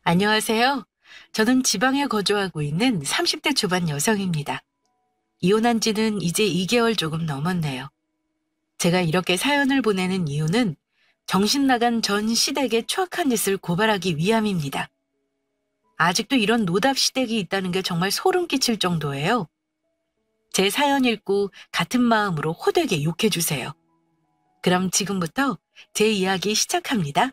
안녕하세요. 저는 지방에 거주하고 있는 30대 초반 여성입니다. 이혼한 지는 이제 2개월 조금 넘었네요. 제가 이렇게 사연을 보내는 이유는 정신 나간 전 시댁의 추악한 짓을 고발하기 위함입니다. 아직도 이런 노답 시댁이 있다는 게 정말 소름 끼칠 정도예요. 제 사연 읽고 같은 마음으로 호되게 욕해주세요. 그럼 지금부터 제 이야기 시작합니다.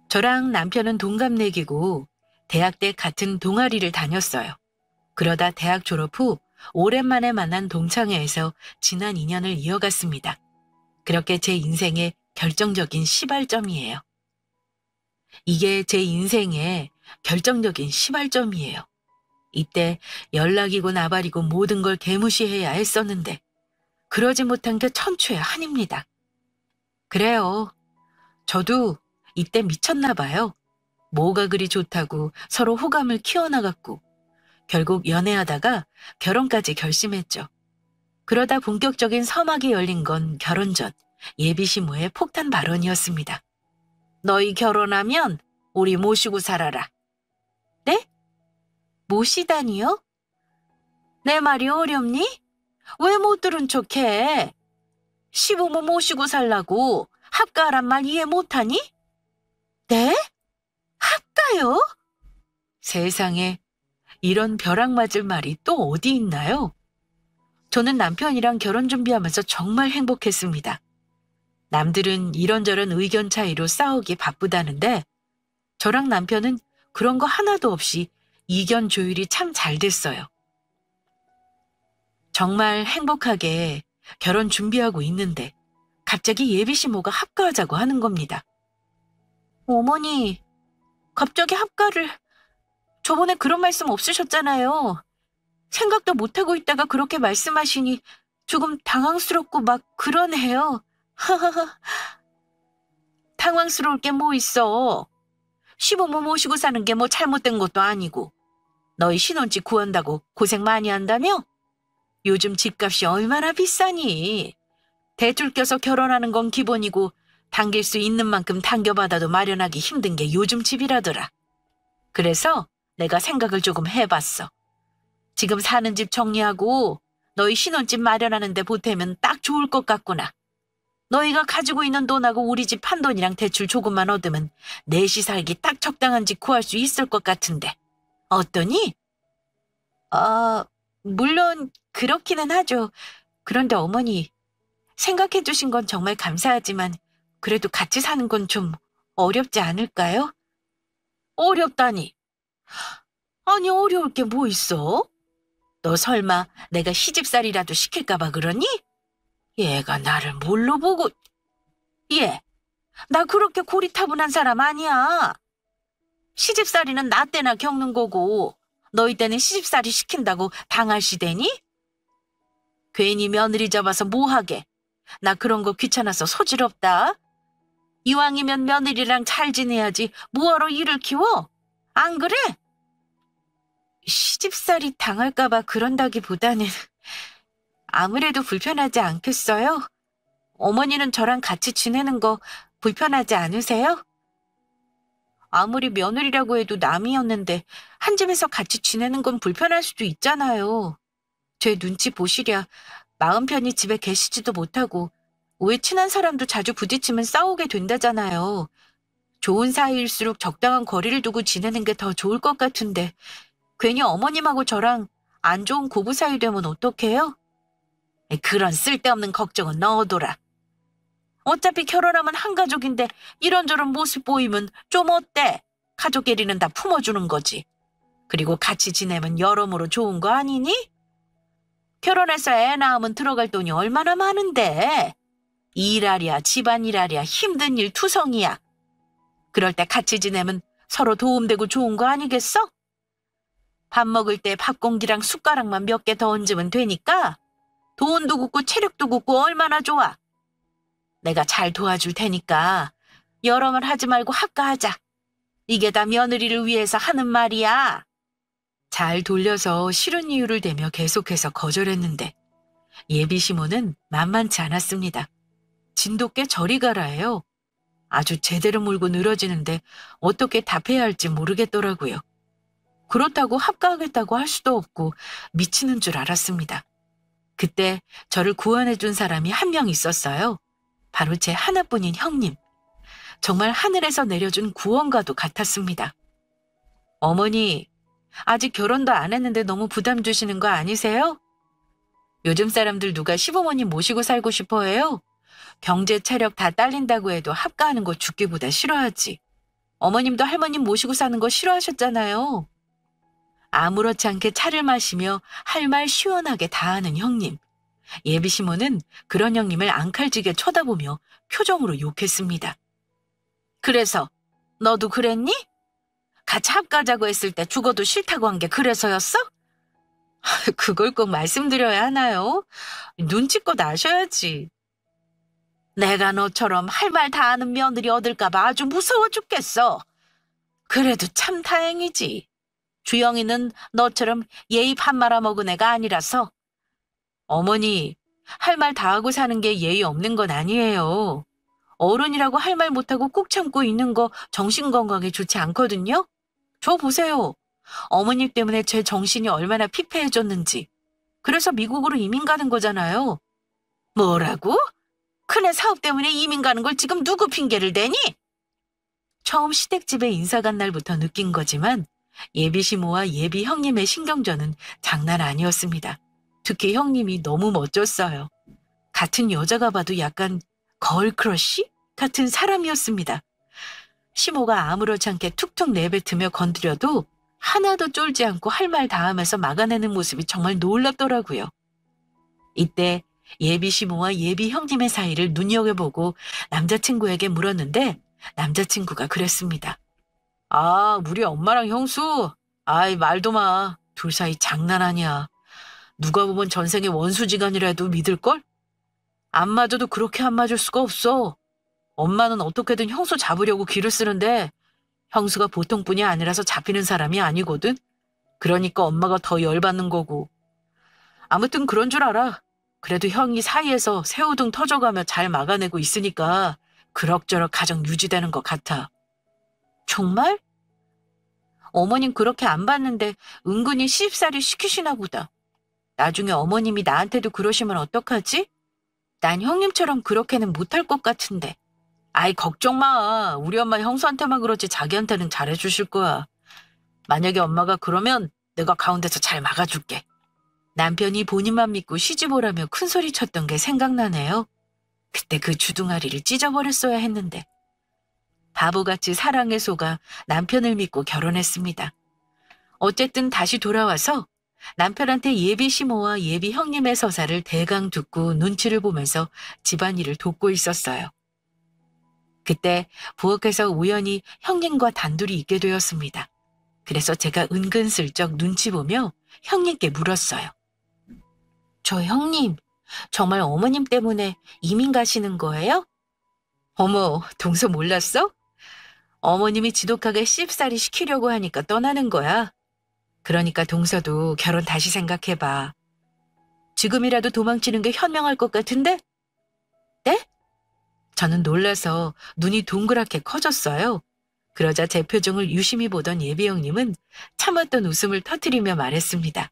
저랑 남편은 동갑내기고 대학 때 같은 동아리를 다녔어요. 그러다 대학 졸업 후 오랜만에 만난 동창회에서 지난 인연을 이어갔습니다. 그렇게 제 인생의 결정적인 시발점이에요. 이게 제 인생의 결정적인 시발점이에요. 이때 연락이고 나발이고 모든 걸 개무시해야 했었는데 그러지 못한 게 천추의 한입니다. 그래요. 저도 이때 미쳤나 봐요. 뭐가 그리 좋다고 서로 호감을 키워나갔고 결국 연애하다가 결혼까지 결심했죠. 그러다 본격적인 서막이 열린 건 결혼 전 예비시모의 폭탄 발언이었습니다. 너희 결혼하면 우리 모시고 살아라. 네? 모시다니요? 내 말이 어렵니? 왜 못 들은 척해? 시부모 모시고 살라고 합가란 말 이해 못하니? 네? 합가요? 세상에 이런 벼락 맞을 말이 또 어디 있나요? 저는 남편이랑 결혼 준비하면서 정말 행복했습니다. 남들은 이런저런 의견 차이로 싸우기 바쁘다는데 저랑 남편은 그런 거 하나도 없이 이견 조율이 참 잘 됐어요. 정말 행복하게 결혼 준비하고 있는데 갑자기 예비시모가 합가하자고 하는 겁니다. 어머니, 갑자기 합가를... 저번에 그런 말씀 없으셨잖아요. 생각도 못하고 있다가 그렇게 말씀하시니 조금 당황스럽고 막 그러네요. 하하하. 당황스러울 게 뭐 있어. 시부모 모시고 사는 게 뭐 잘못된 것도 아니고. 너희 신혼집 구한다고 고생 많이 한다며? 요즘 집값이 얼마나 비싸니. 대출 껴서 결혼하는 건 기본이고 당길 수 있는 만큼 당겨받아도 마련하기 힘든 게 요즘 집이라더라. 그래서 내가 생각을 조금 해봤어. 지금 사는 집 정리하고 너희 신혼집 마련하는 데 보태면 딱 좋을 것 같구나. 너희가 가지고 있는 돈하고 우리 집 판돈이랑 대출 조금만 얻으면 넷이 살기 딱 적당한 집 구할 수 있을 것 같은데. 어떠니? 물론 그렇기는 하죠. 그런데 어머니, 생각해 주신 건 정말 감사하지만 그래도 같이 사는 건 좀 어렵지 않을까요? 어렵다니. 아니, 어려울 게 뭐 있어? 너 설마 내가 시집살이라도 시킬까 봐 그러니? 얘가 나를 뭘로 보고... 얘, 나 그렇게 고리타분한 사람 아니야. 시집살이는 나 때나 겪는 거고 너희 때는 시집살이 시킨다고 당할 시대니? 괜히 며느리 잡아서 뭐하게. 나 그런 거 귀찮아서 소질없다. 이왕이면 며느리랑 잘 지내야지 뭐하러 일을 키워? 안 그래? 시집살이 당할까 봐 그런다기보다는 아무래도 불편하지 않겠어요? 어머니는 저랑 같이 지내는 거 불편하지 않으세요? 아무리 며느리라고 해도 남이었는데 한 집에서 같이 지내는 건 불편할 수도 있잖아요. 제 눈치 보시랴 마음 편히 집에 계시지도 못하고 왜 친한 사람도 자주 부딪히면 싸우게 된다잖아요. 좋은 사이일수록 적당한 거리를 두고 지내는 게 더 좋을 것 같은데 괜히 어머님하고 저랑 안 좋은 고부 사이 되면 어떡해요? 그런 쓸데없는 걱정은 넣어둬라. 어차피 결혼하면 한 가족인데 이런저런 모습 보이면 좀 어때? 가족끼리는 다 품어주는 거지. 그리고 같이 지내면 여러모로 좋은 거 아니니? 결혼해서 애 낳으면 들어갈 돈이 얼마나 많은데. 일하랴 집안일하랴 힘든 일 투성이야. 그럴 때 같이 지내면 서로 도움되고 좋은 거 아니겠어? 밥 먹을 때 밥 공기랑 숟가락만 몇 개 더 얹으면 되니까 돈도 굳고 체력도 굳고 얼마나 좋아. 내가 잘 도와줄 테니까 여러 말 하지 말고 합가하자. 이게 다 며느리를 위해서 하는 말이야. 잘 돌려서 싫은 이유를 대며 계속해서 거절했는데 예비시모는 만만치 않았습니다. 진돗개 저리 가라 해요. 아주 제대로 물고 늘어지는데 어떻게 답해야 할지 모르겠더라고요. 그렇다고 합가하겠다고 할 수도 없고 미치는 줄 알았습니다. 그때 저를 구원해 준 사람이 한 명 있었어요. 바로 제 하나뿐인 형님. 정말 하늘에서 내려준 구원과도 같았습니다. 어머니, 아직 결혼도 안 했는데 너무 부담 주시는 거 아니세요? 요즘 사람들 누가 시부모님 모시고 살고 싶어 해요? 경제 체력 다 딸린다고 해도 합가하는 거 죽기보다 싫어하지. 어머님도 할머님 모시고 사는 거 싫어하셨잖아요. 아무렇지 않게 차를 마시며 할 말 시원하게 다 하는 형님. 예비 시모는 그런 형님을 앙칼지게 쳐다보며 표정으로 욕했습니다. 그래서 너도 그랬니? 같이 합가자고 했을 때 죽어도 싫다고 한 게 그래서였어? 그걸 꼭 말씀드려야 하나요? 눈치껏 아셔야지. 내가 너처럼 할 말 다 하는 며느리 얻을까 봐 아주 무서워 죽겠어. 그래도 참 다행이지. 주영이는 너처럼 예의 반 말아먹은 애가 아니라서. 어머니, 할 말 다 하고 사는 게 예의 없는 건 아니에요. 어른이라고 할 말 못하고 꾹 참고 있는 거 정신건강에 좋지 않거든요? 저 보세요. 어머님 때문에 제 정신이 얼마나 피폐해졌는지. 그래서 미국으로 이민 가는 거잖아요. 뭐라고? 큰애 사업 때문에 이민 가는 걸 지금 누구 핑계를 대니? 처음 시댁집에 인사 간 날부터 느낀 거지만 예비 시모와 예비 형님의 신경전은 장난 아니었습니다. 특히 형님이 너무 멋졌어요. 같은 여자가 봐도 약간 걸크러쉬 같은 사람이었습니다. 시모가 아무렇지 않게 툭툭 내뱉으며 건드려도 하나도 쫄지 않고 할 말 다 하면서 막아내는 모습이 정말 놀랍더라고요. 이때 예비 시모와 예비 형님의 사이를 눈여겨보고 남자친구에게 물었는데 남자친구가 그랬습니다. 아, 우리 엄마랑 형수? 아이, 말도 마. 둘 사이 장난 아니야. 누가 보면 전생의 원수지간이라도 믿을걸? 안 맞아도 그렇게 안 맞을 수가 없어. 엄마는 어떻게든 형수 잡으려고 기를 쓰는데 형수가 보통 분이 아니라서 잡히는 사람이 아니거든. 그러니까 엄마가 더 열받는 거고. 아무튼 그런 줄 알아. 그래도 형이 사이에서 새우등 터져가며 잘 막아내고 있으니까 그럭저럭 가정 유지되는 것 같아. 정말? 어머님 그렇게 안 봤는데 은근히 시집살이 시키시나 보다. 나중에 어머님이 나한테도 그러시면 어떡하지? 난 형님처럼 그렇게는 못할 것 같은데. 아이, 걱정 마. 우리 엄마 형수한테만 그러지 자기한테는 잘해주실 거야. 만약에 엄마가 그러면 내가 가운데서 잘 막아줄게. 남편이 본인만 믿고 시집오라며 큰소리 쳤던 게 생각나네요. 그때 그 주둥아리를 찢어버렸어야 했는데. 바보같이 사랑에 속아 남편을 믿고 결혼했습니다. 어쨌든 다시 돌아와서 남편한테 예비 시모와 예비 형님의 서사를 대강 듣고 눈치를 보면서 집안일을 돕고 있었어요. 그때 부엌에서 우연히 형님과 단둘이 있게 되었습니다. 그래서 제가 은근슬쩍 눈치 보며 형님께 물었어요. 저 형님, 정말 어머님 때문에 이민 가시는 거예요? 어머, 동서 몰랐어? 어머님이 지독하게 씹살이 시키려고 하니까 떠나는 거야. 그러니까 동서도 결혼 다시 생각해봐. 지금이라도 도망치는 게 현명할 것 같은데? 네? 저는 놀라서 눈이 동그랗게 커졌어요. 그러자 제 표정을 유심히 보던 예비 형님은 참았던 웃음을 터뜨리며 말했습니다.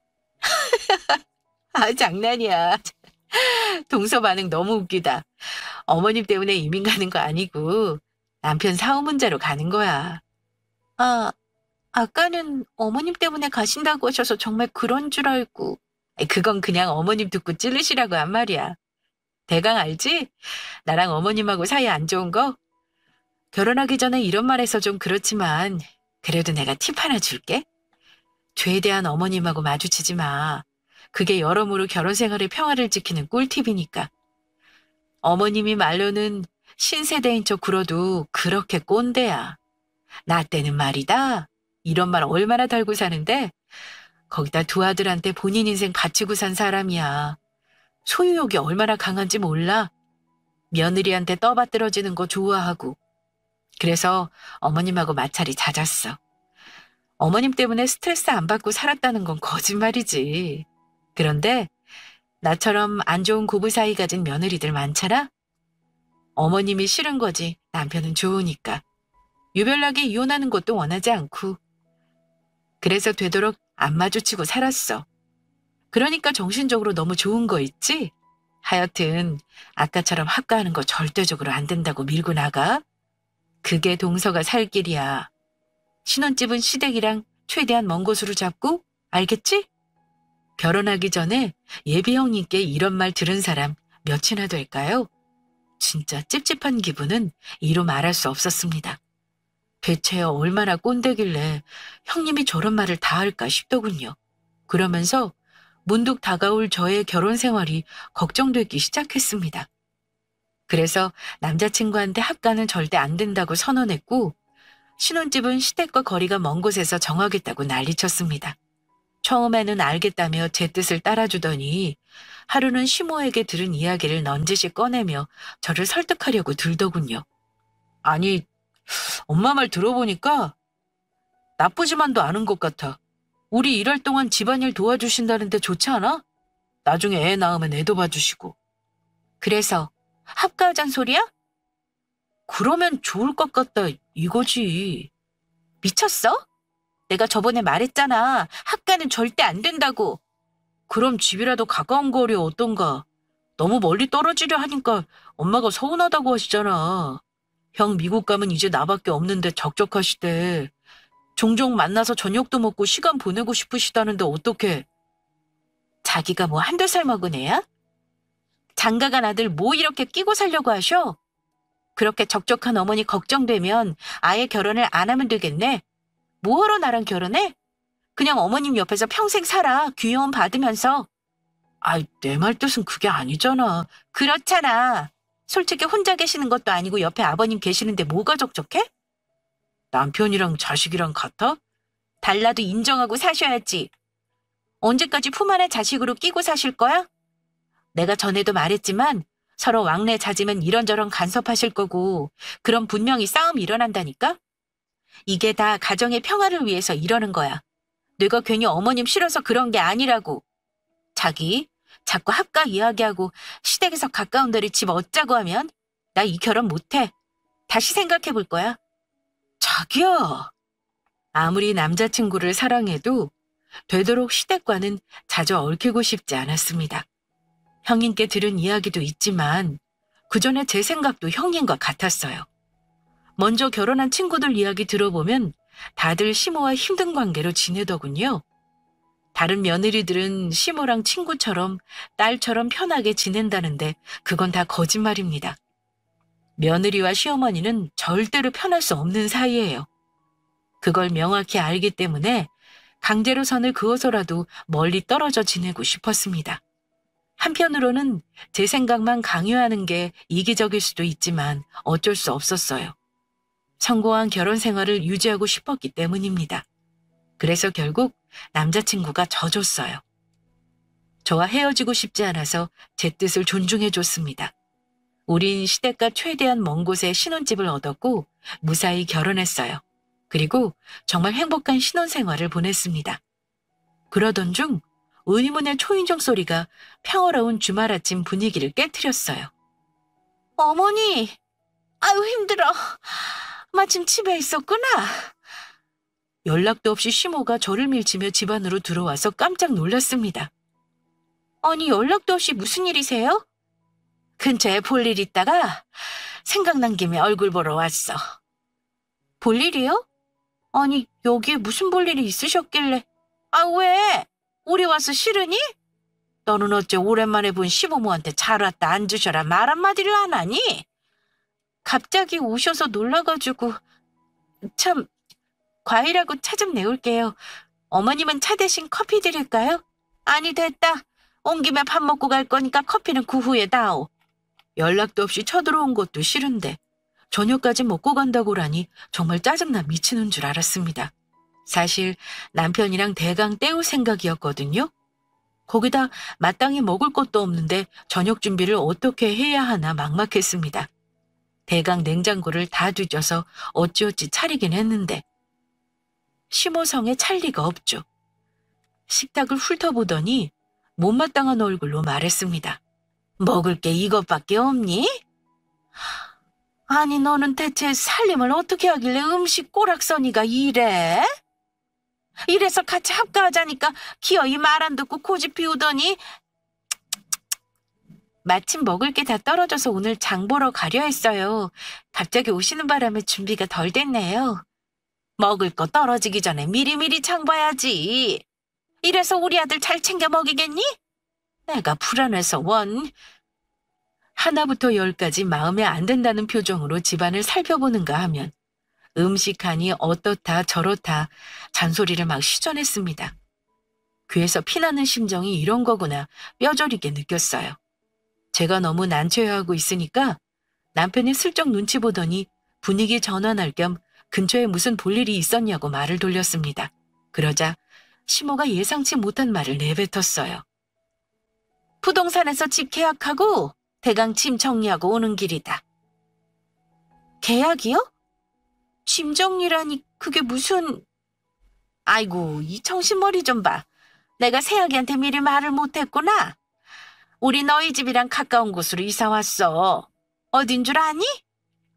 아, 장난이야. 동서 반응 너무 웃기다. 어머님 때문에 이민 가는 거 아니고 남편 사업 문제로 가는 거야. 아, 아까는 어머님 때문에 가신다고 하셔서 정말 그런 줄 알고. 그건 그냥 어머님 듣고 찔르시라고 한 말이야. 대강 알지? 나랑 어머님하고 사이 안 좋은 거? 결혼하기 전에 이런 말 해서 좀 그렇지만 그래도 내가 팁 하나 줄게. 죄에 대한 어머님하고 마주치지 마. 그게 여러모로 결혼 생활의 평화를 지키는 꿀팁이니까. 어머님이 말로는 신세대인 척 굴어도 그렇게 꼰대야. 나 때는 말이다. 이런 말 얼마나 달고 사는데 거기다 두 아들한테 본인 인생 바치고 산 사람이야. 소유욕이 얼마나 강한지 몰라. 며느리한테 떠받들어지는 거 좋아하고. 그래서 어머님하고 마찰이 잦았어. 어머님 때문에 스트레스 안 받고 살았다는 건 거짓말이지. 그런데 나처럼 안 좋은 고부 사이 가진 며느리들 많잖아? 어머님이 싫은 거지 남편은 좋으니까. 유별나게 이혼하는 것도 원하지 않고. 그래서 되도록 안 마주치고 살았어. 그러니까 정신적으로 너무 좋은 거 있지? 하여튼 아까처럼 합가하는 거 절대적으로 안 된다고 밀고 나가. 그게 동서가 살 길이야. 신혼집은 시댁이랑 최대한 먼 곳으로 잡고, 알겠지? 결혼하기 전에 예비 형님께 이런 말 들은 사람 몇이나 될까요? 진짜 찝찝한 기분은 이루 말할 수 없었습니다. 대체 얼마나 꼰대길래 형님이 저런 말을 다 할까 싶더군요. 그러면서 문득 다가올 저의 결혼 생활이 걱정되기 시작했습니다. 그래서 남자친구한테 합가는 절대 안 된다고 선언했고, 신혼집은 시댁과 거리가 먼 곳에서 정하겠다고 난리쳤습니다. 처음에는 알겠다며 제 뜻을 따라주더니 하루는 시모에게 들은 이야기를 넌지시 꺼내며 저를 설득하려고 들더군요. 아니, 엄마 말 들어보니까 나쁘지만도 않은 것 같아. 우리 일할 동안 집안일 도와주신다는데 좋지 않아? 나중에 애 낳으면 애도 봐주시고. 그래서 합가하잔 소리야? 그러면 좋을 것 같다 이거지. 미쳤어? 내가 저번에 말했잖아. 합가는 절대 안 된다고. 그럼 집이라도 가까운 거리 어떤가? 너무 멀리 떨어지려 하니까 엄마가 서운하다고 하시잖아. 형 미국 가면 이제 나밖에 없는데 적적하시대. 종종 만나서 저녁도 먹고 시간 보내고 싶으시다는데 어떡해? 자기가 뭐 한두 살 먹은 애야? 장가간 아들 뭐 이렇게 끼고 살려고 하셔? 그렇게 적적한 어머니 걱정되면 아예 결혼을 안 하면 되겠네. 뭐하러 나랑 결혼해? 그냥 어머님 옆에서 평생 살아. 귀여움 받으면서. 아이, 내 말 뜻은 그게 아니잖아. 그렇잖아. 솔직히 혼자 계시는 것도 아니고 옆에 아버님 계시는데 뭐가 적적해? 남편이랑 자식이랑 같아? 달라도 인정하고 사셔야지. 언제까지 품 안에 자식으로 끼고 사실 거야? 내가 전에도 말했지만 서로 왕래 잦으면 이런저런 간섭하실 거고 그럼 분명히 싸움이 일어난다니까? 이게 다 가정의 평화를 위해서 이러는 거야. 내가 괜히 어머님 싫어서 그런 게 아니라고. 자기 자꾸 합가 이야기하고 시댁에서 가까운 데를 집 얻자고 하면 나 이 결혼 못해. 다시 생각해 볼 거야. 자기야. 아무리 남자친구를 사랑해도 되도록 시댁과는 자주 얽히고 싶지 않았습니다. 형님께 들은 이야기도 있지만 그전에 제 생각도 형님과 같았어요. 먼저 결혼한 친구들 이야기 들어보면 다들 시모와 힘든 관계로 지내더군요. 다른 며느리들은 시모랑 친구처럼 딸처럼 편하게 지낸다는데 그건 다 거짓말입니다. 며느리와 시어머니는 절대로 편할 수 없는 사이예요. 그걸 명확히 알기 때문에 강제로 선을 그어서라도 멀리 떨어져 지내고 싶었습니다. 한편으로는 제 생각만 강요하는 게 이기적일 수도 있지만 어쩔 수 없었어요. 성공한 결혼 생활을 유지하고 싶었기 때문입니다. 그래서 결국 남자친구가 져줬어요. 저와 헤어지고 싶지 않아서 제 뜻을 존중해줬습니다. 우린 시댁과 최대한 먼 곳에 신혼집을 얻었고 무사히 결혼했어요. 그리고 정말 행복한 신혼생활을 보냈습니다. 그러던 중 의문의 초인종 소리가 평화로운 주말 아침 분위기를 깨트렸어요. 어머니, 아유 힘들어. 마침 집에 있었구나. 연락도 없이 시모가 저를 밀치며 집 안으로 들어와서 깜짝 놀랐습니다. 아니 연락도 없이 무슨 일이세요? 근처에 볼 일 있다가 생각난 김에 얼굴 보러 왔어. 볼 일이요? 아니 여기에 무슨 볼 일이 있으셨길래. 아 왜? 우리 와서 싫으니? 너는 어째 오랜만에 본 시부모한테 잘 왔다 앉으셔라 말 한마디를 안 하니? 갑자기 오셔서 놀라가지고. 참, 과일하고 차 좀 내올게요. 어머님은 차 대신 커피 드릴까요? 아니 됐다. 온 김에 밥 먹고 갈 거니까 커피는 그 후에 다오. 연락도 없이 쳐들어온 것도 싫은데 저녁까지 먹고 간다고라니 정말 짜증나 미치는 줄 알았습니다. 사실 남편이랑 대강 때울 생각이었거든요. 거기다 마땅히 먹을 것도 없는데 저녁 준비를 어떻게 해야 하나 막막했습니다. 대강 냉장고를 다 뒤져서 어찌어찌 차리긴 했는데 시모성에 찰 리가 없죠. 식탁을 훑어보더니 못마땅한 얼굴로 말했습니다. 먹을 게 이것밖에 없니? 아니, 너는 대체 살림을 어떻게 하길래 음식 꼬락서니가 이래? 이래서 같이 합가하자니까 기어이 말 안 듣고 고집 피우더니 마침 먹을 게 다 떨어져서 오늘 장 보러 가려 했어요. 갑자기 오시는 바람에 준비가 덜 됐네요. 먹을 거 떨어지기 전에 미리미리 장 봐야지. 이래서 우리 아들 잘 챙겨 먹이겠니? 내가 불안해서 원. 하나부터 열까지 마음에 안 든다는 표정으로 집안을 살펴보는가 하면 음식하니 어떻다 저렇다 잔소리를 막 시전했습니다. 귀에서 피나는 심정이 이런 거구나 뼈저리게 느꼈어요. 제가 너무 난처해하고 있으니까 남편이 슬쩍 눈치 보더니 분위기 전환할 겸 근처에 무슨 볼일이 있었냐고 말을 돌렸습니다. 그러자 시모가 예상치 못한 말을 내뱉었어요. 부동산에서 집 계약하고 대강 짐 정리하고 오는 길이다. 계약이요? 짐 정리라니 그게 무슨... 아이고, 이 정신머리 좀 봐. 내가 새아기한테 미리 말을 못했구나. 우리 너희 집이랑 가까운 곳으로 이사 왔어. 어딘 줄 아니?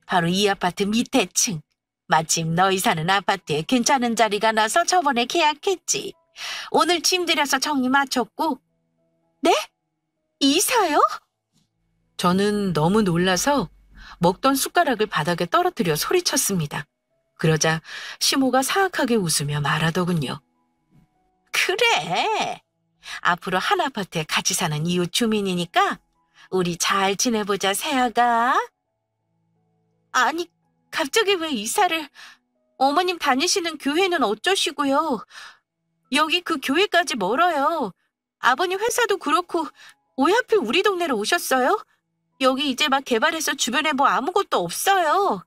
바로 이 아파트 밑에 층. 마침 너희 사는 아파트에 괜찮은 자리가 나서 저번에 계약했지. 오늘 짐 들여서 정리 마쳤고. 네? 이사요? 저는 너무 놀라서 먹던 숟가락을 바닥에 떨어뜨려 소리쳤습니다. 그러자 시모가 사악하게 웃으며 말하더군요. 그래. 앞으로 한 아파트에 같이 사는 이웃 주민이니까 우리 잘 지내보자, 새아가. 아니, 갑자기 왜 이사를... 어머님 다니시는 교회는 어쩌시고요. 여기 그 교회까지 멀어요. 아버님 회사도 그렇고 왜 하필 우리 동네로 오셨어요? 여기 이제 막 개발해서 주변에 뭐 아무것도 없어요.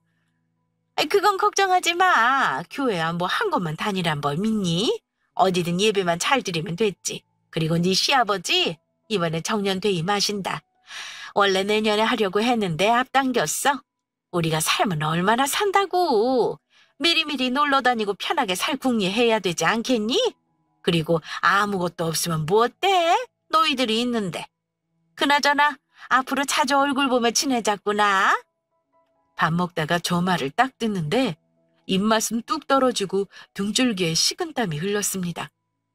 그건 걱정하지 마. 교회야 뭐 한 곳만 다니란 뭘 믿니? 어디든 예배만 잘 드리면 됐지. 그리고 네 시아버지 이번에 정년 퇴임하신다. 원래 내년에 하려고 했는데 앞당겼어. 우리가 삶은 얼마나 산다고. 미리미리 놀러 다니고 편하게 살 궁리해야 되지 않겠니? 그리고 아무것도 없으면 뭐 어때? 너희들이 있는데. 그나저나 앞으로 자주 얼굴 보며 지내자꾸나. 밥 먹다가 저 말을 딱 듣는데 입맛은 뚝 떨어지고 등줄기에 식은땀이 흘렀습니다.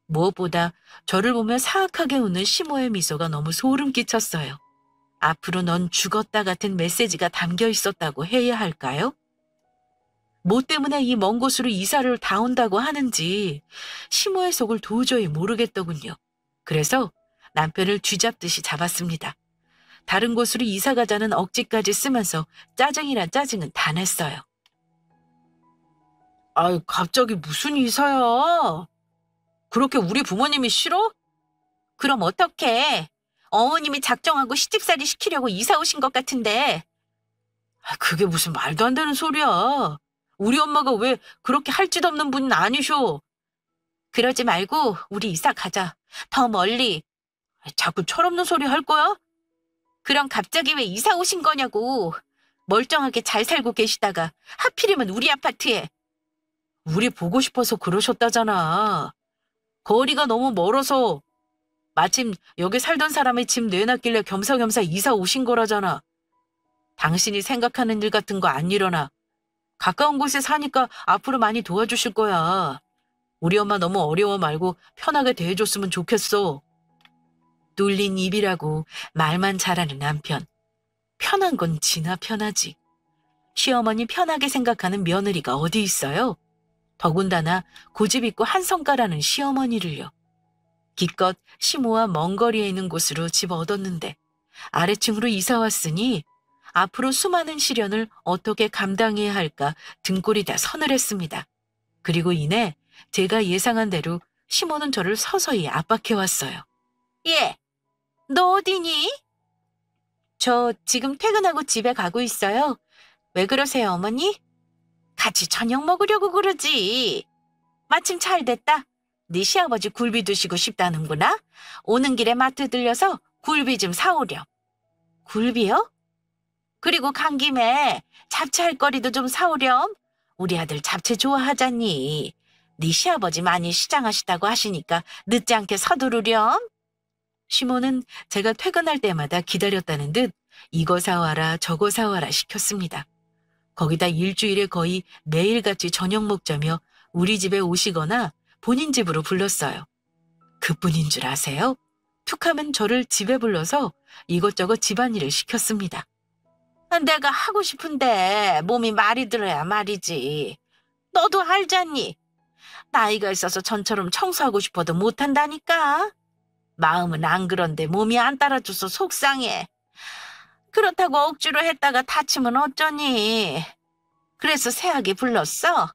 무엇보다 저를 보며 사악하게 웃는 시모의 미소가 너무 소름 끼쳤어요. 앞으로 넌 죽었다 같은 메시지가 담겨 있었다고 해야 할까요? 뭐 때문에 이 먼 곳으로 이사를 다 온다고 하는지 시모의 속을 도저히 모르겠더군요. 그래서 남편을 쥐잡듯이 잡았습니다. 다른 곳으로 이사 가자는 억지까지 쓰면서 짜증이란 짜증은 다 냈어요. 아유, 갑자기 무슨 이사야? 그렇게 우리 부모님이 싫어? 그럼 어떡해? 어머님이 작정하고 시집살이 시키려고 이사 오신 것 같은데. 그게 무슨 말도 안 되는 소리야. 우리 엄마가 왜 그렇게 할 짓 없는 분은 아니셔. 그러지 말고 우리 이사 가자. 더 멀리. 자꾸 철없는 소리 할 거야? 그럼 갑자기 왜 이사 오신 거냐고. 멀쩡하게 잘 살고 계시다가 하필이면 우리 아파트에. 우리 보고 싶어서 그러셨다잖아. 거리가 너무 멀어서. 마침 여기 살던 사람의 집 내놨길래 겸사겸사 이사 오신 거라잖아. 당신이 생각하는 일 같은 거 안 일어나. 가까운 곳에 사니까 앞으로 많이 도와주실 거야. 우리 엄마 너무 어려워 말고 편하게 대해줬으면 좋겠어. 눌린 입이라고 말만 잘하는 남편. 편한 건 지나 편하지. 시어머니 편하게 생각하는 며느리가 어디 있어요? 더군다나 고집 있고 한성가라는 시어머니를요. 기껏 시모와 먼 거리에 있는 곳으로 집 얻었는데 아래층으로 이사 왔으니 앞으로 수많은 시련을 어떻게 감당해야 할까 등골이 다 서늘했습니다. 그리고 이내 제가 예상한 대로 시모는 저를 서서히 압박해왔어요. 예, 너 어디니? 저 지금 퇴근하고 집에 가고 있어요. 왜 그러세요, 어머니? 같이 저녁 먹으려고 그러지. 마침 잘 됐다. 네 시아버지 굴비 드시고 싶다는구나. 오는 길에 마트 들려서 굴비 좀 사오렴. 굴비요? 그리고 간 김에 잡채할 거리도 좀 사오렴. 우리 아들 잡채 좋아하잖니. 네 시아버지 많이 시장하시다고 하시니까 늦지 않게 서두르렴. 시모는 제가 퇴근할 때마다 기다렸다는 듯 이거 사와라 저거 사와라 시켰습니다. 거기다 일주일에 거의 매일같이 저녁 먹자며 우리 집에 오시거나 본인 집으로 불렀어요. 그뿐인 줄 아세요? 툭하면 저를 집에 불러서 이것저것 집안일을 시켰습니다. 내가 하고 싶은데 몸이 말이 들어야 말이지. 너도 알잖니? 나이가 있어서 전처럼 청소하고 싶어도 못한다니까. 마음은 안 그런데 몸이 안 따라줘서 속상해. 그렇다고 억지로 했다가 다치면 어쩌니. 그래서 새하게 불렀어.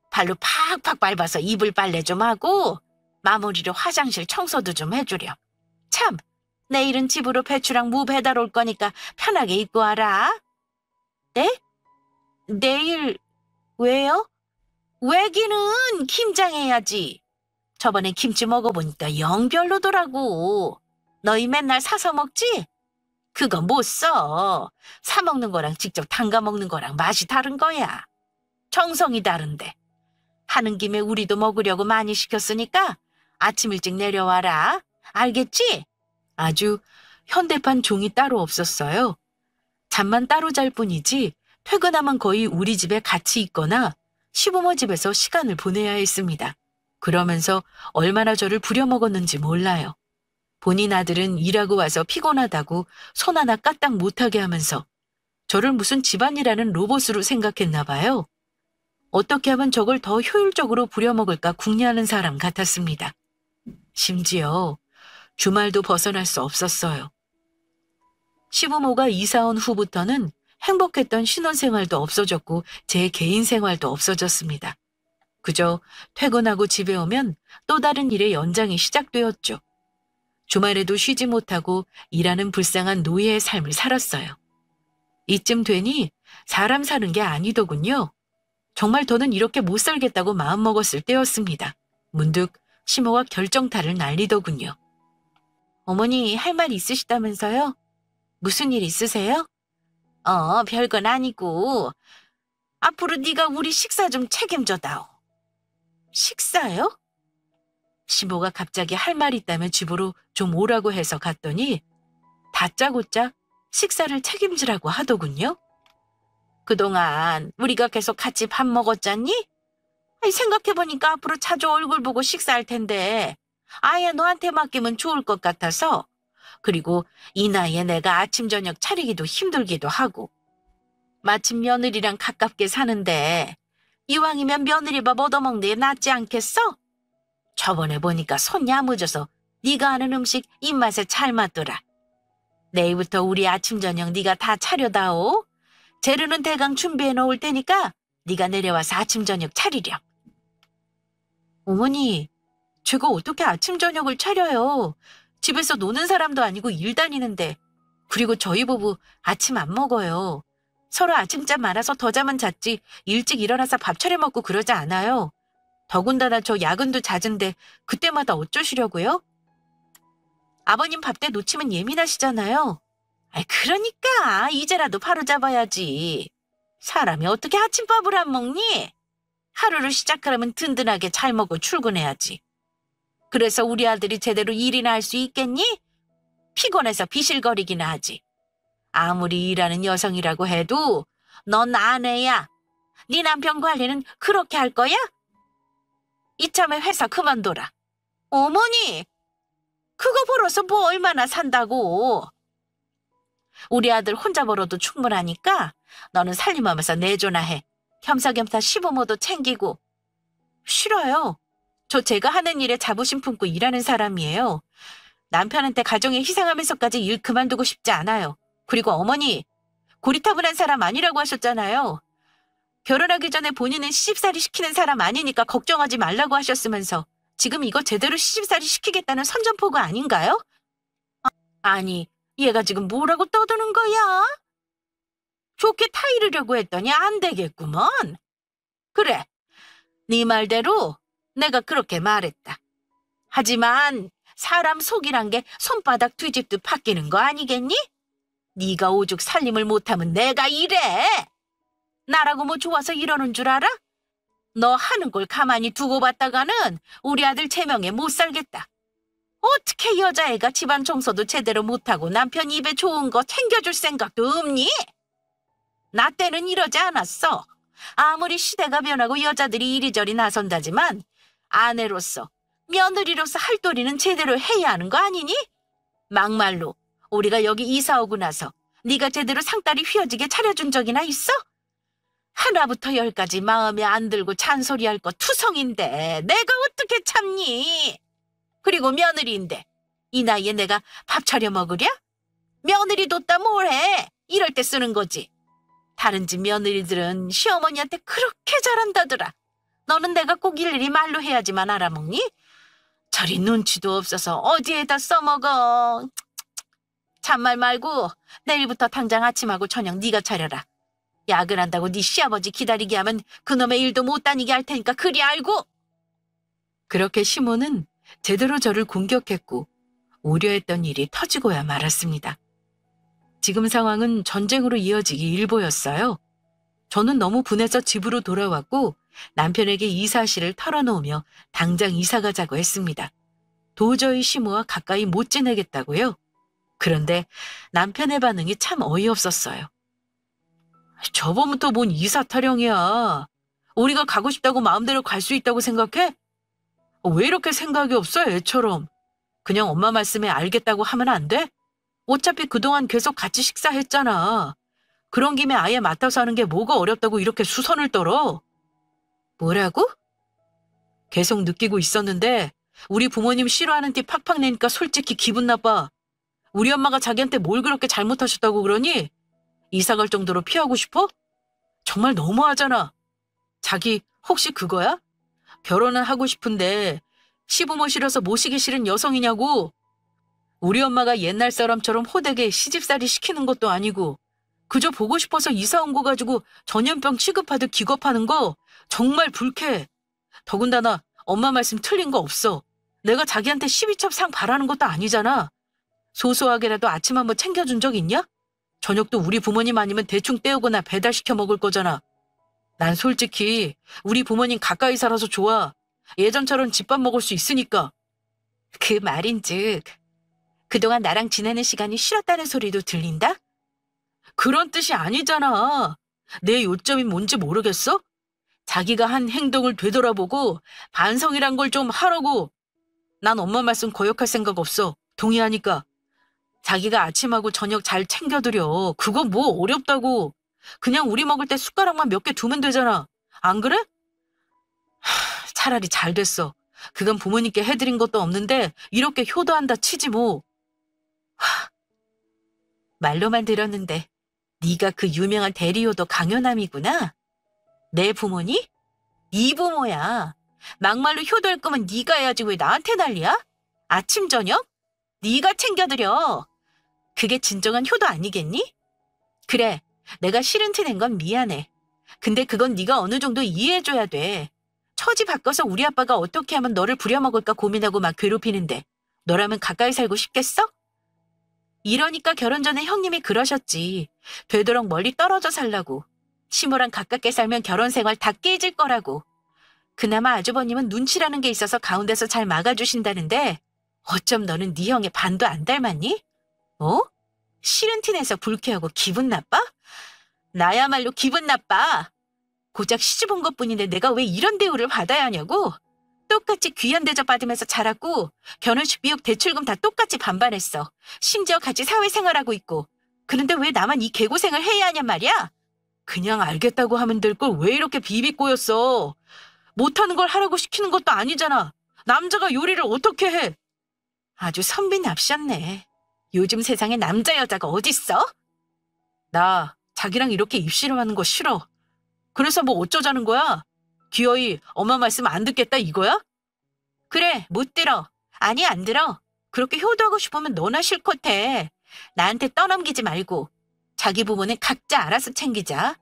발로 팍팍 밟아서 이불 빨래 좀 하고 마무리로 화장실 청소도 좀 해주렴. 참, 내일은 집으로 배추랑 무 배달 올 거니까 편하게 입고 와라. 네? 내일 왜요? 왜기는 김장해야지. 저번에 김치 먹어보니까 영 별로더라고. 너희 맨날 사서 먹지? 그거 못 써. 사 먹는 거랑 직접 담가 먹는 거랑 맛이 다른 거야. 정성이 다른데. 하는 김에 우리도 먹으려고 많이 시켰으니까 아침 일찍 내려와라. 알겠지? 아주 현대판 종이 따로 없었어요. 잠만 따로 잘 뿐이지 퇴근하면 거의 우리 집에 같이 있거나 시부모 집에서 시간을 보내야 했습니다. 그러면서 얼마나 저를 부려먹었는지 몰라요. 본인 아들은 일하고 와서 피곤하다고 손 하나 까딱 못하게 하면서 저를 무슨 집안이라는 로봇으로 생각했나 봐요. 어떻게 하면 저걸 더 효율적으로 부려먹을까 궁리하는 사람 같았습니다. 심지어 주말도 벗어날 수 없었어요. 시부모가 이사 온 후부터는 행복했던 신혼생활도 없어졌고 제 개인 생활도 없어졌습니다. 그저 퇴근하고 집에 오면 또 다른 일의 연장이 시작되었죠. 주말에도 쉬지 못하고 일하는 불쌍한 노예의 삶을 살았어요. 이쯤 되니 사람 사는 게 아니더군요. 정말 더는 이렇게 못 살겠다고 마음먹었을 때였습니다. 문득 시모가 결정타를 날리더군요. 어머니 할 말 있으시다면서요? 무슨 일 있으세요? 별건 아니고 앞으로 네가 우리 식사 좀 책임져다오. 식사요? 시모가 갑자기 할 말 있다며 집으로 좀 오라고 해서 갔더니 다짜고짜 식사를 책임지라고 하더군요. 그동안 우리가 계속 같이 밥 먹었잖니? 생각해보니까 앞으로 자주 얼굴 보고 식사할 텐데 아예 너한테 맡기면 좋을 것 같아서. 그리고 이 나이에 내가 아침 저녁 차리기도 힘들기도 하고 마침 며느리랑 가깝게 사는데 이왕이면 며느리 밥 얻어먹는 게 낫지 않겠어? 저번에 보니까 손 야무져서 네가 하는 음식 입맛에 잘 맞더라. 내일부터 우리 아침 저녁 네가 다 차려다오. 재료는 대강 준비해 놓을 테니까 네가 내려와서 아침 저녁 차리렴. 어머니, 제가 어떻게 아침 저녁을 차려요? 집에서 노는 사람도 아니고 일 다니는데. 그리고 저희 부부 아침 안 먹어요. 서로 아침잠 많아서 더 잠은 잤지 일찍 일어나서 밥 차려 먹고 그러지 않아요. 더군다나 저 야근도 잦은데 그때마다 어쩌시려고요? 아버님 밥 때 놓치면 예민하시잖아요. 그러니까 이제라도 바로잡아야지. 사람이 어떻게 아침밥을 안 먹니? 하루를 시작하려면 든든하게 잘 먹고 출근해야지. 그래서 우리 아들이 제대로 일이나 할 수 있겠니? 피곤해서 비실거리기나 하지. 아무리 일하는 여성이라고 해도 넌 아내야. 네 남편 관리는 그렇게 할 거야? 이참에 회사 그만둬라. 어머니, 그거 벌어서 뭐 얼마나 산다고. 우리 아들 혼자 벌어도 충분하니까 너는 살림하면서 내조나 해. 겸사겸사 시부모도 챙기고. 싫어요. 저 제가 하는 일에 자부심 품고 일하는 사람이에요. 남편한테 가정에 희생하면서까지 일 그만두고 싶지 않아요. 그리고 어머니, 고리타분한 사람 아니라고 하셨잖아요. 결혼하기 전에 본인은 시집살이 시키는 사람 아니니까 걱정하지 말라고 하셨으면서 지금 이거 제대로 시집살이 시키겠다는 선전포고 아닌가요? 아니, 얘가 지금 뭐라고 떠드는 거야? 좋게 타이르려고 했더니 안 되겠구먼. 그래, 네 말대로 내가 그렇게 말했다. 하지만 사람 속이란 게 손바닥 뒤집듯 바뀌는 거 아니겠니? 네가 오죽 살림을 못하면 내가 이래. 나라고 뭐 좋아서 이러는 줄 알아? 너 하는 걸 가만히 두고 봤다가는 우리 아들 제명에 못 살겠다. 어떻게 여자애가 집안 청소도 제대로 못하고 남편 입에 좋은 거 챙겨줄 생각도 없니? 나 때는 이러지 않았어. 아무리 시대가 변하고 여자들이 이리저리 나선다지만 아내로서, 며느리로서 할 도리는 제대로 해야 하는 거 아니니? 막말로 우리가 여기 이사 오고 나서 네가 제대로 상다리 휘어지게 차려준 적이나 있어? 하나부터 열까지 마음에 안 들고 잔소리할 거 투성인데 내가 어떻게 참니? 그리고 며느리인데 이 나이에 내가 밥 차려 먹으랴? 며느리 뒀다 뭘 해? 이럴 때 쓰는 거지. 다른 집 며느리들은 시어머니한테 그렇게 잘한다더라. 너는 내가 꼭 일일이 말로 해야지만 알아먹니? 저리 눈치도 없어서 어디에다 써먹어. 참말 말고 내일부터 당장 아침하고 저녁 네가 차려라. 야근한다고 네 시아버지 기다리게 하면 그놈의 일도 못 다니게 할 테니까 그리 알고. 그렇게 시모는 제대로 저를 공격했고 우려했던 일이 터지고야 말았습니다. 지금 상황은 전쟁으로 이어지기 일보였어요. 저는 너무 분해서 집으로 돌아왔고 남편에게 이 사실을 털어놓으며 당장 이사 가자고 했습니다. 도저히 시모와 가까이 못 지내겠다고요. 그런데 남편의 반응이 참 어이없었어요. 저번부터 뭔 이사 타령이야. 우리가 가고 싶다고 마음대로 갈 수 있다고 생각해? 왜 이렇게 생각이 없어, 애처럼. 그냥 엄마 말씀에 알겠다고 하면 안 돼? 어차피 그동안 계속 같이 식사했잖아. 그런 김에 아예 맡아서 하는 게 뭐가 어렵다고 이렇게 수선을 떨어? 뭐라고? 계속 느끼고 있었는데 우리 부모님 싫어하는 티 팍팍 내니까 솔직히 기분 나빠. 우리 엄마가 자기한테 뭘 그렇게 잘못하셨다고 그러니? 이사 갈 정도로 피하고 싶어? 정말 너무하잖아. 자기 혹시 그거야? 결혼은 하고 싶은데 시부모 싫어서 모시기 싫은 여성이냐고. 우리 엄마가 옛날 사람처럼 호되게 시집살이 시키는 것도 아니고 그저 보고 싶어서 이사 온 거 가지고 전염병 취급하듯 기겁하는 거 정말 불쾌해. 더군다나 엄마 말씀 틀린 거 없어. 내가 자기한테 12첩 상 바라는 것도 아니잖아. 소소하게라도 아침 한번 챙겨준 적 있냐? 저녁도 우리 부모님 아니면 대충 때우거나 배달시켜 먹을 거잖아. 난 솔직히 우리 부모님 가까이 살아서 좋아. 예전처럼 집밥 먹을 수 있으니까. 그 말인즉 그동안 나랑 지내는 시간이 싫었다는 소리도 들린다? 그런 뜻이 아니잖아. 내 요점이 뭔지 모르겠어? 자기가 한 행동을 되돌아보고 반성이란 걸 좀 하라고. 난 엄마 말씀 거역할 생각 없어. 동의하니까. 자기가 아침하고 저녁 잘 챙겨드려. 그거 뭐 어렵다고. 그냥 우리 먹을 때 숟가락만 몇 개 두면 되잖아. 안 그래? 차라리 잘 됐어. 그건 부모님께 해드린 것도 없는데 이렇게 효도한다 치지 뭐. 말로만 들었는데 네가 그 유명한 대리효도 강요남이구나. 내 부모니? 네 부모야. 막말로 효도할 거면 네가 해야지 왜 나한테 난리야? 아침 저녁? 네가 챙겨드려. 그게 진정한 효도 아니겠니? 그래, 내가 싫은 티 낸 건 미안해. 근데 그건 네가 어느 정도 이해해줘야 돼. 처지 바꿔서 우리 아빠가 어떻게 하면 너를 부려먹을까 고민하고 막 괴롭히는데 너라면 가까이 살고 싶겠어? 이러니까 결혼 전에 형님이 그러셨지. 되도록 멀리 떨어져 살라고. 시모랑 가깝게 살면 결혼 생활 다 깨질 거라고. 그나마 아주버님은 눈치라는 게 있어서 가운데서 잘 막아주신다는데 어쩜 너는 네 형의 반도 안 닮았니? 어? 싫은 티 내서 불쾌하고 기분 나빠? 나야말로 기분 나빠. 고작 시집 온 것뿐인데 내가 왜 이런 대우를 받아야 하냐고? 똑같이 귀한 대접 받으면서 자랐고 결혼식 비용 대출금 다 똑같이 반반했어. 심지어 같이 사회생활하고 있고. 그런데 왜 나만 이 개고생을 해야 하냔 말이야? 그냥 알겠다고 하면 될 걸 왜 이렇게 비비꼬였어? 못하는 걸 하라고 시키는 것도 아니잖아. 남자가 요리를 어떻게 해? 아주 선비 납셨네. 요즘 세상에 남자 여자가 어딨어? 나 자기랑 이렇게 입씨름하는 거 싫어. 그래서 뭐 어쩌자는 거야? 기어이 엄마 말씀 안 듣겠다 이거야? 그래, 못 들어. 아니 안 들어. 그렇게 효도하고 싶으면 너나 실컷 해. 나한테 떠넘기지 말고. 자기 부모는 각자 알아서 챙기자.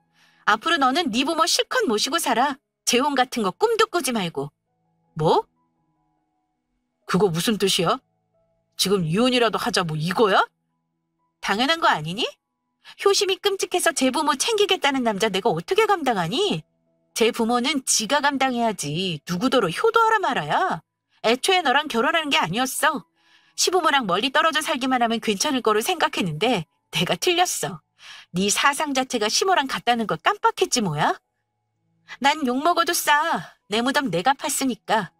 앞으로 너는 네 부모 실컷 모시고 살아. 재혼 같은 거 꿈도 꾸지 말고. 뭐? 그거 무슨 뜻이야? 지금 이혼이라도 하자 뭐 이거야? 당연한 거 아니니? 효심이 끔찍해서 제 부모 챙기겠다는 남자 내가 어떻게 감당하니? 제 부모는 지가 감당해야지. 누구더러 효도하라 말아야. 애초에 너랑 결혼하는 게 아니었어. 시부모랑 멀리 떨어져 살기만 하면 괜찮을 거로 생각했는데 내가 틀렸어. 네 사상 자체가 시모랑 같다는 걸 깜빡했지 뭐야? 난 욕먹어도 싸. 내 무덤 내가 팠으니까.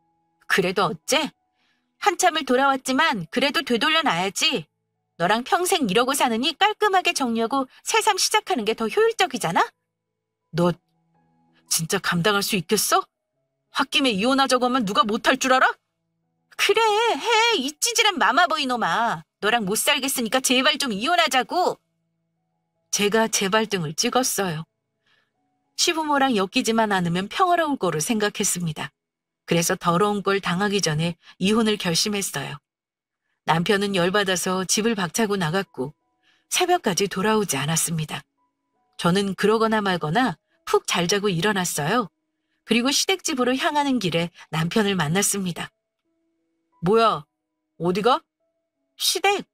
그래도 어째? 한참을 돌아왔지만 그래도 되돌려놔야지. 너랑 평생 이러고 사느니 깔끔하게 정리하고 새삼 시작하는 게 더 효율적이잖아? 너 진짜 감당할 수 있겠어? 홧김에 이혼하자고 하면 누가 못할 줄 알아? 그래, 해. 이 찌질한 마마보이 놈아. 너랑 못 살겠으니까 제발 좀 이혼하자고. 제가 제 발등을 찍었어요. 시부모랑 엮이지만 않으면 평화로울 거로 생각했습니다. 그래서 더러운 걸 당하기 전에 이혼을 결심했어요. 남편은 열받아서 집을 박차고 나갔고 새벽까지 돌아오지 않았습니다. 저는 그러거나 말거나 푹 잘 자고 일어났어요. 그리고 시댁집으로 향하는 길에 남편을 만났습니다. 뭐야, 어디가? 시댁.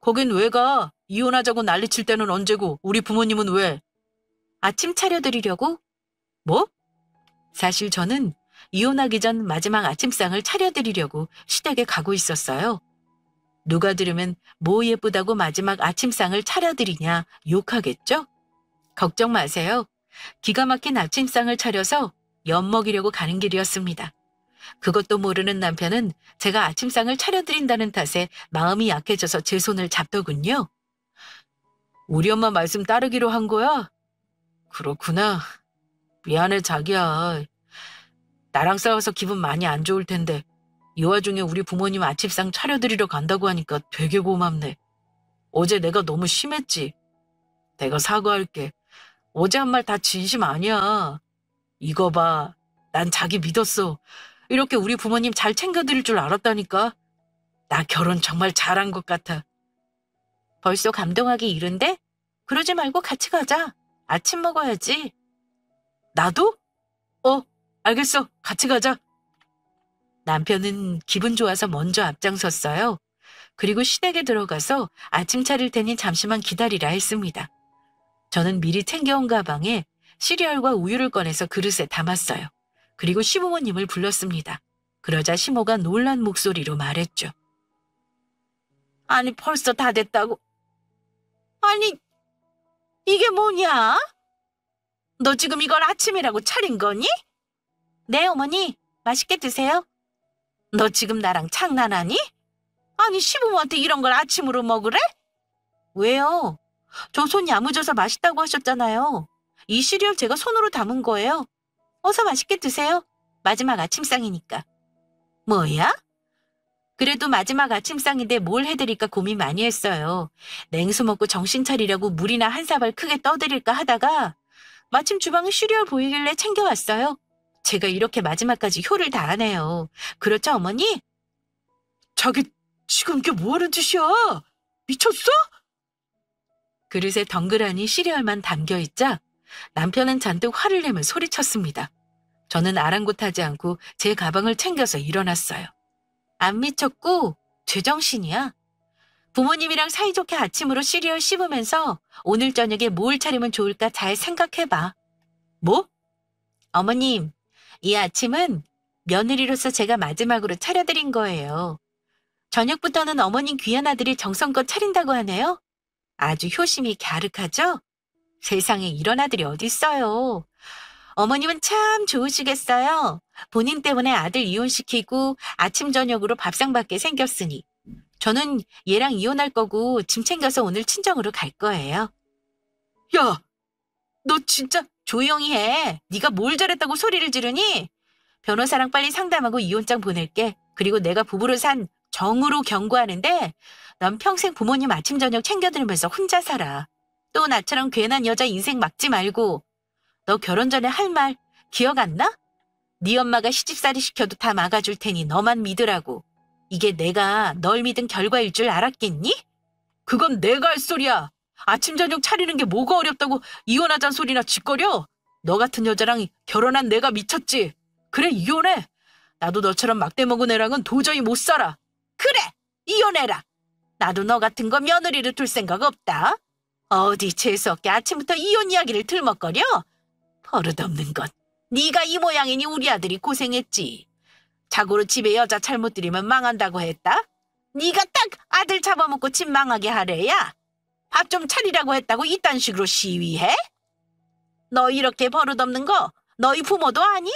거긴 왜 가? 이혼하자고 난리칠 때는 언제고 우리 부모님은 왜? 아침 차려드리려고? 뭐? 사실 저는 이혼하기 전 마지막 아침상을 차려드리려고 시댁에 가고 있었어요. 누가 들으면 뭐 예쁘다고 마지막 아침상을 차려드리냐 욕하겠죠? 걱정 마세요. 기가 막힌 아침상을 차려서 엿먹이려고 가는 길이었습니다. 그것도 모르는 남편은 제가 아침상을 차려드린다는 탓에 마음이 약해져서 제 손을 잡더군요. 우리 엄마 말씀 따르기로 한 거야? 그렇구나. 미안해 자기야. 나랑 싸워서 기분 많이 안 좋을 텐데 이 와중에 우리 부모님 아침상 차려드리러 간다고 하니까 되게 고맙네. 어제 내가 너무 심했지. 내가 사과할게. 어제 한 말 다 진심 아니야. 이거 봐. 난 자기 믿었어. 이렇게 우리 부모님 잘 챙겨드릴 줄 알았다니까. 나 결혼 정말 잘한 것 같아. 벌써 감동하기 이른데? 그러지 말고 같이 가자. 아침 먹어야지. 나도? 알겠어. 같이 가자. 남편은 기분 좋아서 먼저 앞장섰어요. 그리고 시댁에 들어가서 아침 차릴 테니 잠시만 기다리라 했습니다. 저는 미리 챙겨온 가방에 시리얼과 우유를 꺼내서 그릇에 담았어요. 그리고 시부모님을 불렀습니다. 그러자 시모가 놀란 목소리로 말했죠. 아니 벌써 다 됐다고? 아니 이게 뭐냐? 너 지금 이걸 아침이라고 차린 거니? 네 어머니 맛있게 드세요. 너 지금 나랑 장난하니? 아니 시부모한테 이런 걸 아침으로 먹으래? 왜요? 저 손 야무져서 맛있다고 하셨잖아요. 이 시리얼 제가 손으로 담은 거예요. 어서 맛있게 드세요. 마지막 아침상이니까. 뭐야? 그래도 마지막 아침상인데 뭘 해드릴까 고민 많이 했어요. 냉수 먹고 정신 차리려고 물이나 한 사발 크게 떠드릴까 하다가 마침 주방에 시리얼 보이길래 챙겨왔어요. 제가 이렇게 마지막까지 효를 다하네요. 그렇죠 어머니? 자기 지금 이게 뭐하는 짓이야? 미쳤어? 그릇에 덩그러니 시리얼만 담겨있자 남편은 잔뜩 화를 내며 소리쳤습니다. 저는 아랑곳하지 않고 제 가방을 챙겨서 일어났어요. 안 미쳤고 제정신이야. 부모님이랑 사이좋게 아침으로 시리얼 씹으면서 오늘 저녁에 뭘 차리면 좋을까 잘 생각해봐. 뭐? 어머님, 이 아침은 며느리로서 제가 마지막으로 차려드린 거예요. 저녁부터는 어머님 귀한 아들이 정성껏 차린다고 하네요. 아주 효심이 갸륵하죠? 세상에 이런 아들이 어딨어요. 어머님은 참 좋으시겠어요. 본인 때문에 아들 이혼시키고 아침 저녁으로 밥상 받게 생겼으니. 저는 얘랑 이혼할 거고 짐 챙겨서 오늘 친정으로 갈 거예요. 야, 너 진짜 조용히 해. 네가 뭘 잘했다고 소리를 지르니? 변호사랑 빨리 상담하고 이혼장 보낼게. 그리고 내가 부부로 산 정으로 경고하는데 넌 평생 부모님 아침 저녁 챙겨드리면서 혼자 살아. 또 나처럼 괜한 여자 인생 막지 말고. 너 결혼 전에 할 말 기억 안 나? 네 엄마가 시집살이 시켜도 다 막아줄 테니 너만 믿으라고. 이게 내가 널 믿은 결과일 줄 알았겠니? 그건 내가 할 소리야. 아침 저녁 차리는 게 뭐가 어렵다고 이혼하자는 소리나 짓거려? 너 같은 여자랑 결혼한 내가 미쳤지. 그래 이혼해. 나도 너처럼 막대 먹은 애랑은 도저히 못 살아. 그래 이혼해라. 나도 너 같은 거 며느리를 둘 생각 없다. 어디 재수없게 아침부터 이혼 이야기를 들먹거려? 버릇없는 것. 네가 이 모양이니 우리 아들이 고생했지. 자고로 집에 여자 잘못 들이면 망한다고 했다? 네가 딱 아들 잡아먹고 집 망하게 하래야. 밥 좀 차리라고 했다고 이딴 식으로 시위해? 너 이렇게 버릇없는 거 너희 부모도 아니?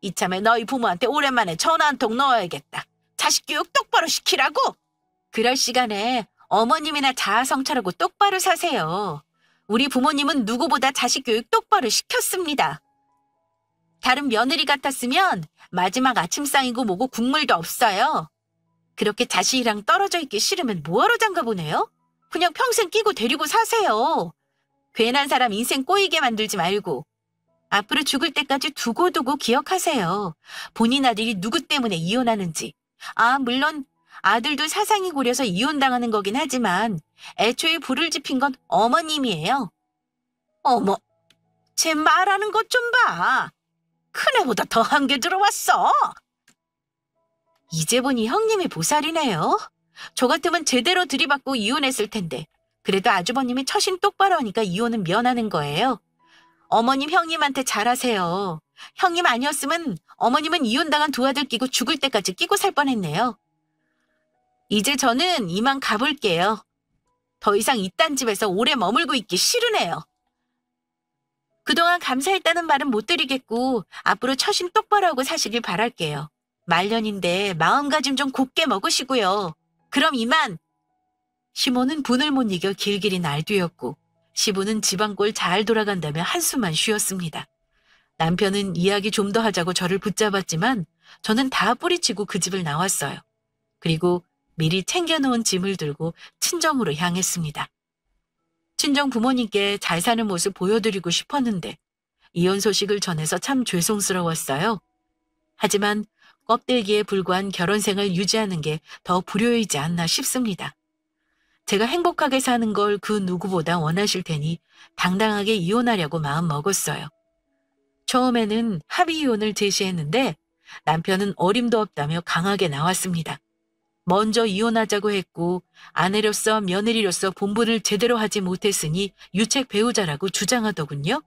이참에 너희 부모한테 오랜만에 전화 한 통 넣어야겠다. 자식 교육 똑바로 시키라고. 그럴 시간에 어머님이나 자아성찰하고 똑바로 사세요. 우리 부모님은 누구보다 자식 교육 똑바로 시켰습니다. 다른 며느리 같았으면 마지막 아침상이고 뭐고 국물도 없어요. 그렇게 자식이랑 떨어져 있기 싫으면 뭐하러 장가 보내요? 그냥 평생 끼고 데리고 사세요. 괜한 사람 인생 꼬이게 만들지 말고. 앞으로 죽을 때까지 두고두고 기억하세요. 본인 아들이 누구 때문에 이혼하는지. 물론 아들도 사상이 고려서 이혼당하는 거긴 하지만 애초에 불을 지핀 건 어머님이에요. 어머, 제 말하는 것 좀 봐. 큰애보다 더한 게 들어왔어. 이제 보니 형님이 보살이네요. 저 같으면 제대로 들이받고 이혼했을 텐데 그래도 아주버님이 처신 똑바로 하니까 이혼은 면하는 거예요. 어머님 형님한테 잘하세요. 형님 아니었으면 어머님은 이혼당한 두 아들 끼고 죽을 때까지 끼고 살 뻔했네요. 이제 저는 이만 가볼게요. 더 이상 이딴 집에서 오래 머물고 있기 싫으네요. 그동안 감사했다는 말은 못 드리겠고 앞으로 처신 똑바로 하고 사시길 바랄게요. 말년인데 마음가짐 좀 곱게 먹으시고요. 그럼 이만. 시모는 분을 못 이겨 길길이 날뛰었고 시부는 집안꼴 잘 돌아간다며 한숨만 쉬었습니다. 남편은 이야기 좀 더 하자고 저를 붙잡았지만 저는 다 뿌리치고 그 집을 나왔어요. 그리고 미리 챙겨놓은 짐을 들고 친정으로 향했습니다. 친정 부모님께 잘 사는 모습 보여드리고 싶었는데 이혼 소식을 전해서 참 죄송스러웠어요. 하지만 껍데기에 불과한 결혼 생을 유지하는 게 더 불효이지 않나 싶습니다. 제가 행복하게 사는 걸 그 누구보다 원하실 테니 당당하게 이혼하려고 마음 먹었어요. 처음에는 합의 이혼을 제시했는데 남편은 어림도 없다며 강하게 나왔습니다. 먼저 이혼하자고 했고 아내로서 며느리로서 본분을 제대로 하지 못했으니 유책 배우자라고 주장하더군요.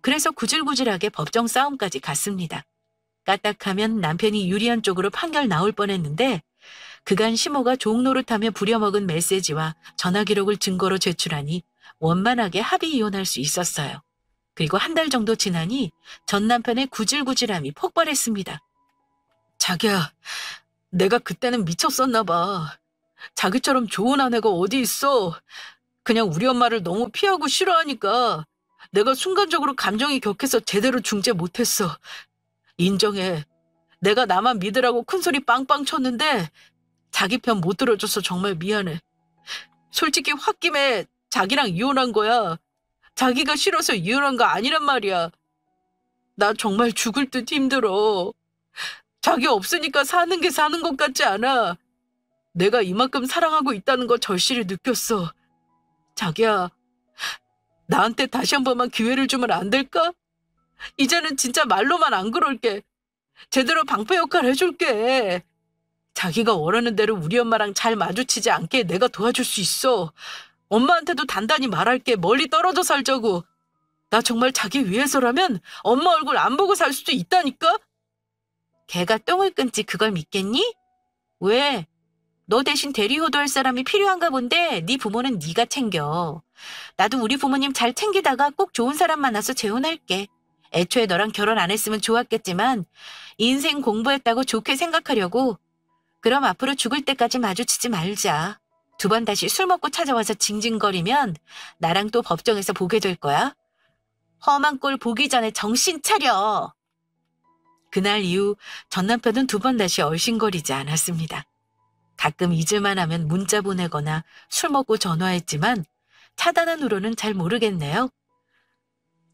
그래서 구질구질하게 법정 싸움까지 갔습니다. 까딱하면 남편이 유리한 쪽으로 판결 나올 뻔했는데 그간 시모가 종노릇하며 부려먹은 메시지와 전화 기록을 증거로 제출하니 원만하게 합의 이혼할 수 있었어요. 그리고 한 달 정도 지나니 전 남편의 구질구질함이 폭발했습니다. 자기야, 내가 그때는 미쳤었나 봐. 자기처럼 좋은 아내가 어디 있어. 그냥 우리 엄마를 너무 피하고 싫어하니까 내가 순간적으로 감정이 격해서 제대로 중재 못했어. 인정해. 내가 나만 믿으라고 큰소리 빵빵 쳤는데 자기 편 못 들어줘서 정말 미안해. 솔직히 홧김에 자기랑 이혼한 거야. 자기가 싫어서 이혼한 거 아니란 말이야. 나 정말 죽을 듯 힘들어. 자기 없으니까 사는 게 사는 것 같지 않아. 내가 이만큼 사랑하고 있다는 거 절실히 느꼈어. 자기야, 나한테 다시 한 번만 기회를 주면 안 될까? 이제는 진짜 말로만 안 그럴게. 제대로 방패 역할 해줄게. 자기가 원하는 대로 우리 엄마랑 잘 마주치지 않게 내가 도와줄 수 있어. 엄마한테도 단단히 말할게. 멀리 떨어져 살자고. 나 정말 자기 위해서라면 엄마 얼굴 안 보고 살 수도 있다니까? 걔가 똥을 끊지 그걸 믿겠니? 왜? 너 대신 대리효도할 사람이 필요한가 본데 네 부모는 네가 챙겨. 나도 우리 부모님 잘 챙기다가 꼭 좋은 사람 만나서 재혼할게. 애초에 너랑 결혼 안 했으면 좋았겠지만 인생 공부했다고 좋게 생각하려고. 그럼 앞으로 죽을 때까지 마주치지 말자. 두 번 다시 술 먹고 찾아와서 징징거리면 나랑 또 법정에서 보게 될 거야. 험한 꼴 보기 전에 정신 차려. 그날 이후 전 남편은 두 번 다시 얼씬거리지 않았습니다. 가끔 잊을만 하면 문자 보내거나 술 먹고 전화했지만 차단한 후로는 잘 모르겠네요.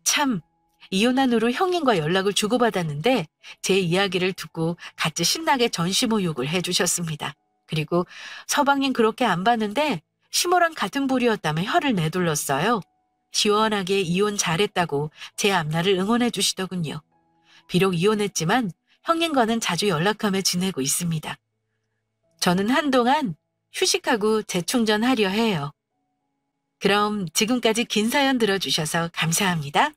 참, 이혼한 후로 형님과 연락을 주고받았는데 제 이야기를 듣고 같이 신나게 전시모 욕을 해주셨습니다. 그리고 서방님 그렇게 안 봤는데 시모랑 같은 부류였다며 혀를 내둘렀어요. 시원하게 이혼 잘했다고 제 앞날을 응원해 주시더군요. 비록 이혼했지만 형님과는 자주 연락하며 지내고 있습니다. 저는 한동안 휴식하고 재충전하려 해요. 그럼 지금까지 긴 사연 들어주셔서 감사합니다.